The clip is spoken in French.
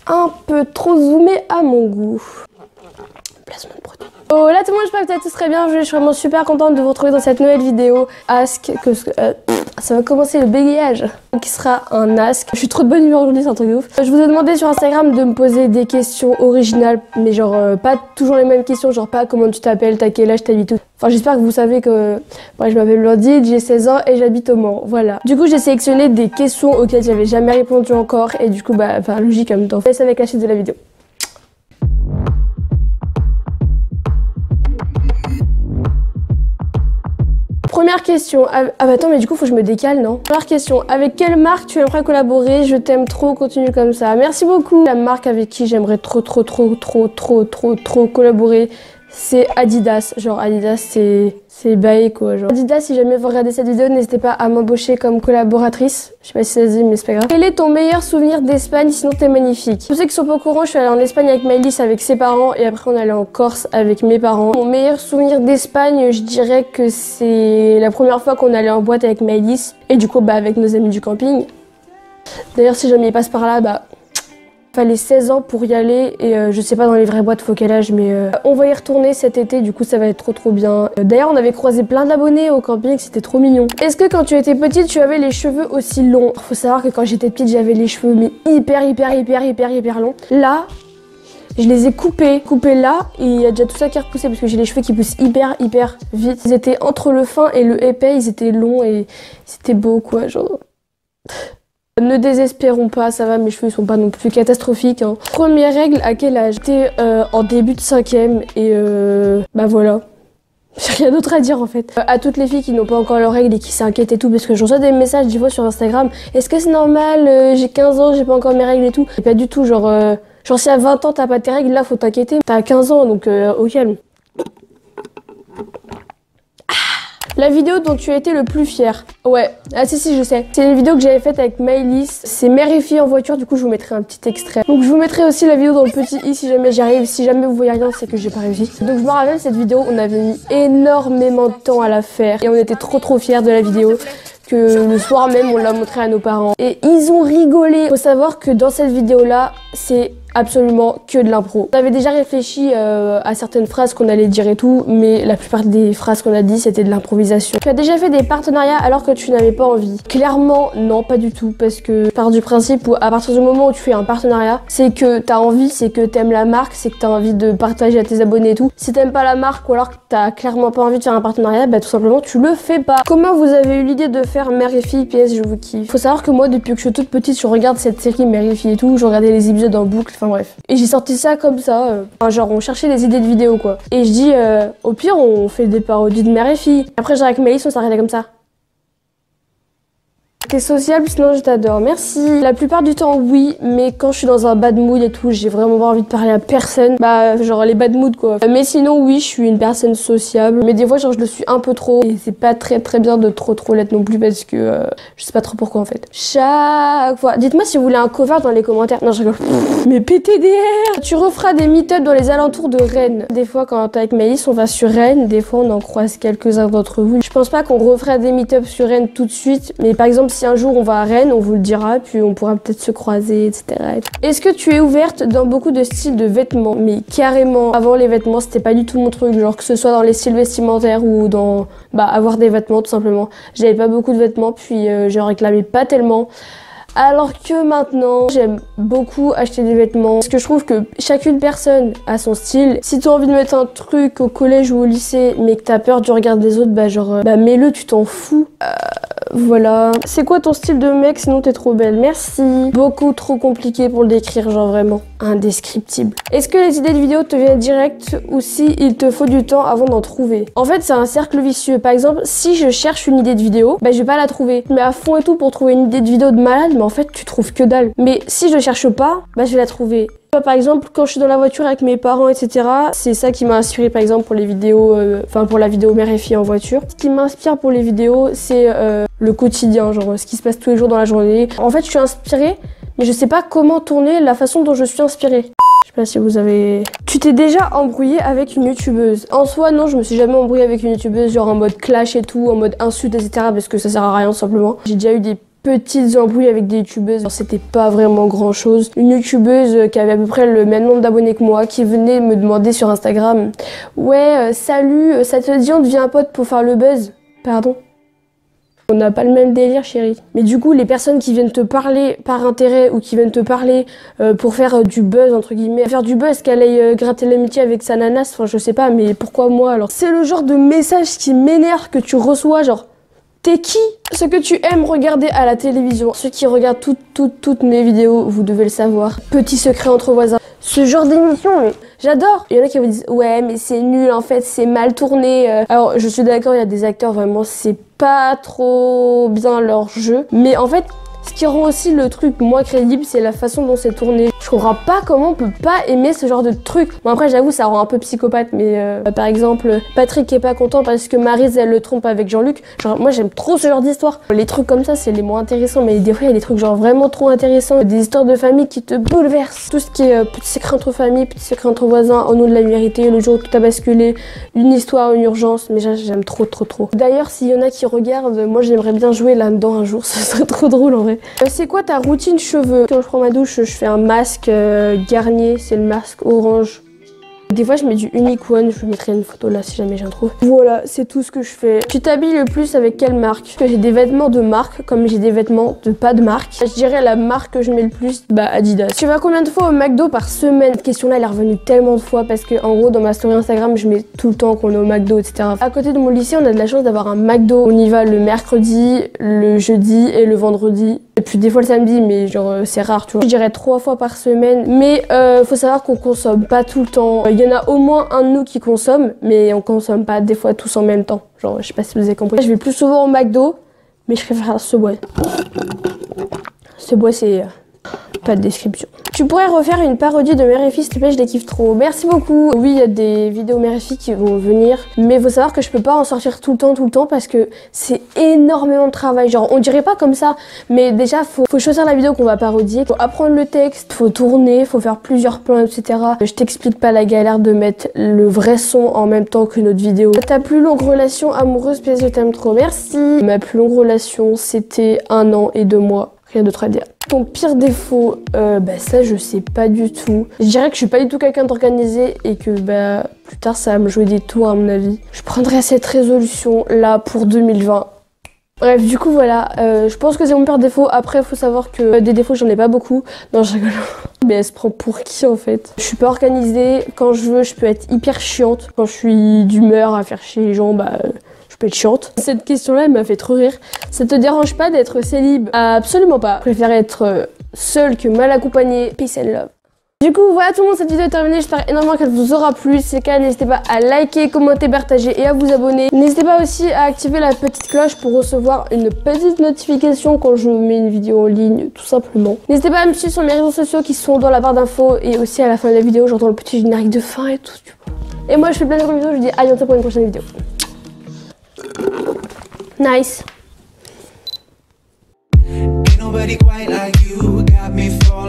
un peu trop zoomé à mon goût. Placement de produit. Oh là tout le monde, j'espère que vous allez tous très bien. Je suis vraiment super contente de vous retrouver dans cette nouvelle vidéo. Ask, ça va commencer le bégayage. Qui sera un ask. Je suis trop de bonne humeur aujourd'hui, c'est un truc de ouf. Je vous ai demandé sur Instagram de me poser des questions originales, mais genre pas toujours les mêmes questions, genre pas comment tu t'appelles, t'as quel âge, t'habites où. Enfin j'espère que vous savez que je m'appelle Blandine, j'ai 16 ans et j'habite au Mans, voilà. Du coup j'ai sélectionné des questions auxquelles j'avais jamais répondu encore et du coup logique en même temps. Laisse avec la suite de la vidéo. Première question, attends mais du coup faut que je me décale non? Première question, avec quelle marque tu aimerais collaborer? Je t'aime trop, continue comme ça. Merci beaucoup. La marque avec qui j'aimerais trop collaborer, c'est Adidas. Genre Adidas c'est bae quoi genre. Adidas, si jamais vous regardez cette vidéo, n'hésitez pas à m'embaucher comme collaboratrice. Je sais pas si ça se dit mais c'est pas grave. Quel est ton meilleur souvenir d'Espagne sinon t'es magnifique? Tous ceux qui sont pas au courant, je suis allée en Espagne avec Maëlys avec ses parents et après on est allé en Corse avec mes parents. Mon meilleur souvenir d'Espagne, je dirais que c'est la première fois qu'on allait en boîte avec Maëlys et du coup avec nos amis du camping. D'ailleurs si jamais il passe par là, fallait 16 ans pour y aller et je sais pas dans les vraies boîtes faut quel âge mais on va y retourner cet été, du coup ça va être trop bien. D'ailleurs on avait croisé plein d'abonnés au camping, c'était trop mignon. Est-ce que quand tu étais petite tu avais les cheveux aussi longs? Faut savoir que quand j'étais petite j'avais les cheveux mais hyper longs. Là je les ai coupés là et il y a déjà tout ça qui a repoussé parce que j'ai les cheveux qui poussent hyper vite. Ils étaient entre le fin et le épais, ils étaient longs et c'était beau quoi genre. Ne désespérons pas, ça va, mes cheveux sont pas non plus catastrophiques. Hein. Première règle, à quel âge? J'étais en début de 5e et voilà. J'ai rien d'autre à dire en fait. À toutes les filles qui n'ont pas encore leurs règles et qui s'inquiètent et tout, parce que je reçois des messages des fois sur Instagram. Est-ce que c'est normal? J'ai 15 ans, j'ai pas encore mes règles et tout. Et pas du tout, genre si à 20 ans t'as pas tes règles, là faut t'inquiéter. T'as 15 ans donc au calme. La vidéo dont tu as été le plus fier. Ouais, ah si je sais. C'est une vidéo que j'avais faite avec Maëlys. C'est mère et fille en voiture, du coup je vous mettrai un petit extrait. Donc je vous mettrai aussi la vidéo dans le petit i si jamais j'y arrive. Si jamais vous voyez rien, c'est que j'ai pas réussi. Donc je me rappelle cette vidéo, on avait mis énormément de temps à la faire. Et on était trop fiers de la vidéo. Que le soir même on l'a montré à nos parents. Et ils ont rigolé. Faut savoir que dans cette vidéo là, c'est absolument que de l'impro. On avait déjà réfléchi à certaines phrases qu'on allait dire et tout, mais la plupart des phrases qu'on a dit c'était de l'improvisation. Tu as déjà fait des partenariats alors que tu n'avais pas envie? Clairement non, pas du tout, parce que je pars du principe où à partir du moment où tu fais un partenariat, c'est que t'as envie, c'est que t'aimes la marque, c'est que t'as envie de partager à tes abonnés et tout. Si t'aimes pas la marque ou alors que t'as clairement pas envie de faire un partenariat, tout simplement tu le fais pas. Comment vous avez eu l'idée de faire Mère et Fille PS je vous kiffe? Faut savoir que moi depuis que je suis toute petite, je regarde cette série Mère et Fille et tout, je regardais les épisodes en boucle. Enfin bref. Et j'ai sorti ça comme ça, genre on cherchait des idées de vidéos quoi. Et je dis, au pire on fait des parodies de mère et fille. Après j'ai avec Maëlys, on s'arrêtait comme ça. T'es sociable, sinon je t'adore, merci. La plupart du temps oui, mais quand je suis dans un bad mood et tout, j'ai vraiment pas envie de parler à personne. Genre les bad moods quoi. Mais sinon oui, je suis une personne sociable. Mais des fois genre je le suis un peu trop. Et c'est pas très bien de trop l'être non plus parce que je sais pas trop pourquoi en fait. Chaque fois. Dites-moi si vous voulez un cover dans les commentaires. Non je rigole. Mais PTDR. Tu referas des meet-up dans les alentours de Rennes. Des fois quand t'es avec Maëlys, on va sur Rennes. Des fois on en croise quelques-uns d'entre vous. Je pense pas qu'on referait des meet-up sur Rennes tout de suite. Mais par exemple si un jour on va à Rennes, on vous le dira, puis on pourra peut-être se croiser, etc. Est-ce que tu es ouverte dans beaucoup de styles de vêtements? Mais carrément, avant les vêtements, c'était pas du tout mon truc, genre que ce soit dans les styles vestimentaires ou dans avoir des vêtements tout simplement. J'avais pas beaucoup de vêtements, puis j'en réclamais pas tellement. Alors que maintenant, j'aime beaucoup acheter des vêtements parce que je trouve que chacune personne a son style. Si tu as envie de mettre un truc au collège ou au lycée mais que t'as peur du regard des autres, mets-le, tu t'en fous. Voilà. C'est quoi ton style de mec sinon t'es trop belle? Merci. Beaucoup trop compliqué pour le décrire, genre vraiment indescriptible. Est-ce que les idées de vidéos te viennent direct ou si il te faut du temps avant d'en trouver? En fait c'est un cercle vicieux. Par exemple si je cherche une idée de vidéo, je vais pas la trouver. Je mets à fond et tout pour trouver une idée de vidéo de malade, mais en fait tu trouves que dalle. Mais si je cherche pas, je vais la trouver. Par exemple, quand je suis dans la voiture avec mes parents, etc., c'est ça qui m'a inspiré par exemple pour les vidéos, pour la vidéo mère et fille en voiture. Ce qui m'inspire pour les vidéos, c'est le quotidien, genre ce qui se passe tous les jours dans la journée. En fait, je suis inspirée, mais je sais pas comment tourner la façon dont je suis inspirée. Je sais pas si vous avez... Tu t'es déjà embrouillé avec une youtubeuse? En soi, non, je me suis jamais embrouillée avec une youtubeuse, genre en mode clash et tout, en mode insulte, etc., parce que ça sert à rien, tout simplement. J'ai déjà eu des petites embrouilles avec des youtubeuses. C'était pas vraiment grand chose. Une youtubeuse qui avait à peu près le même nombre d'abonnés que moi, qui venait me demander sur Instagram, ouais, salut, ça te dit on devient un pote pour faire le buzz? Pardon? On n'a pas le même délire, chérie. Mais du coup, les personnes qui viennent te parler par intérêt ou qui viennent te parler pour faire du buzz, entre guillemets, faire du buzz, qu'elle aille gratter l'amitié avec sa nanasse, enfin je sais pas, mais pourquoi moi alors? C'est le genre de message qui m'énerve que tu reçois, genre, t'es qui? Ce que tu aimes regarder à la télévision. Ceux qui regardent toutes mes vidéos, vous devez le savoir. Petit secret entre voisins. Ce genre d'émission, mais j'adore. Il y en a qui vous disent, ouais, mais c'est nul, en fait, c'est mal tourné. Alors, je suis d'accord, il y a des acteurs, vraiment, c'est pas trop bien leur jeu. Mais en fait, ce qui rend aussi le truc moins crédible, c'est la façon dont c'est tourné. Je comprends pas comment on peut pas aimer ce genre de truc. Bon après j'avoue ça rend un peu psychopathe, mais par exemple Patrick est pas content parce que Maryse elle le trompe avec Jean-Luc. Genre moi j'aime trop ce genre d'histoire. Les trucs comme ça c'est les moins intéressants, mais des fois il y a des trucs genre vraiment trop intéressants. Des histoires de famille qui te bouleversent. Tout ce qui est petit secret entre familles, petit secret entre voisins, au nom de la vérité, le jour où tout a basculé, une histoire, une urgence, mais j'aime trop. D'ailleurs s'il y en a qui regardent, moi j'aimerais bien jouer là-dedans un jour, ça serait trop drôle en vrai. C'est quoi ta routine cheveux? Quand je prends ma douche, je fais un masque Garnier, c'est le masque orange. Des fois je mets du Unique One, je vous mettrai une photo là si jamais j'en trouve. Voilà, c'est tout ce que je fais. Tu t'habilles le plus avec quelle marque? Parce que j'ai des vêtements de marque, comme j'ai des vêtements de pas de marque. Je dirais la marque que je mets le plus, bah Adidas. Tu vas combien de fois au McDo par semaine? Cette question là elle est revenue tellement de fois parce que en gros dans ma story Instagram je mets tout le temps qu'on est au McDo, etc. À côté de mon lycée on a de la chance d'avoir un McDo. On y va le mercredi, le jeudi et le vendredi. Et puis des fois le samedi, mais genre c'est rare, tu vois. Je dirais 3 fois par semaine. Mais faut savoir qu'on consomme pas tout le temps. Il y en a au moins un de nous qui consomme, mais on consomme pas des fois tous en même temps. Genre je sais pas si vous avez compris. Je vais plus souvent au McDo, mais je préfère Subway. Subway c'est pas de description. Tu pourrais refaire une parodie de Mère et Fille, s'il te plaît, je les kiffe trop. Merci beaucoup. Oui, il y a des vidéos Mère et Fille qui vont venir, mais faut savoir que je peux pas en sortir tout le temps parce que c'est énormément de travail. Genre, on dirait pas comme ça, mais déjà, faut choisir la vidéo qu'on va parodier, faut apprendre le texte, faut tourner, faut faire plusieurs plans, etc. Je t'explique pas la galère de mettre le vrai son en même temps que notre vidéo. Ta plus longue relation amoureuse, PS, je t'aime trop, merci. Ma plus longue relation, c'était 1 an et 2 mois. Rien d'autre à dire. Ton pire défaut, bah ça je sais pas du tout. Je dirais que je suis pas du tout quelqu'un d'organisé et que bah plus tard ça va me jouer des tours à mon avis. Je prendrai cette résolution là pour 2020. Bref, du coup voilà, je pense que c'est mon pire défaut. Après faut savoir que des défauts j'en ai pas beaucoup. Non je rigole. Mais elle se prend pour qui en fait? Je suis pas organisée, quand je veux je peux être hyper chiante. Quand je suis d'humeur à faire chier les gens, bah je peux être chiante. Cette question-là, elle m'a fait trop rire. Ça te dérange pas d'être célib? Absolument pas. Je préfère être seule que mal accompagnée. Peace and love. Du coup, voilà tout le monde, cette vidéo est terminée. J'espère énormément qu'elle vous aura plu. Si c'est le cas, n'hésitez pas à liker, commenter, partager et à vous abonner. N'hésitez pas aussi à activer la petite cloche pour recevoir une petite notification quand je mets une vidéo en ligne, tout simplement. N'hésitez pas à me suivre sur mes réseaux sociaux qui sont dans la barre d'infos et aussi à la fin de la vidéo, j'entends le petit générique de fin et tout. Et moi, je fais plein de vidéos. Je vous dis à bientôt pour une prochaine vidéo. Nice. Ain't nobody quite like you, got me falling.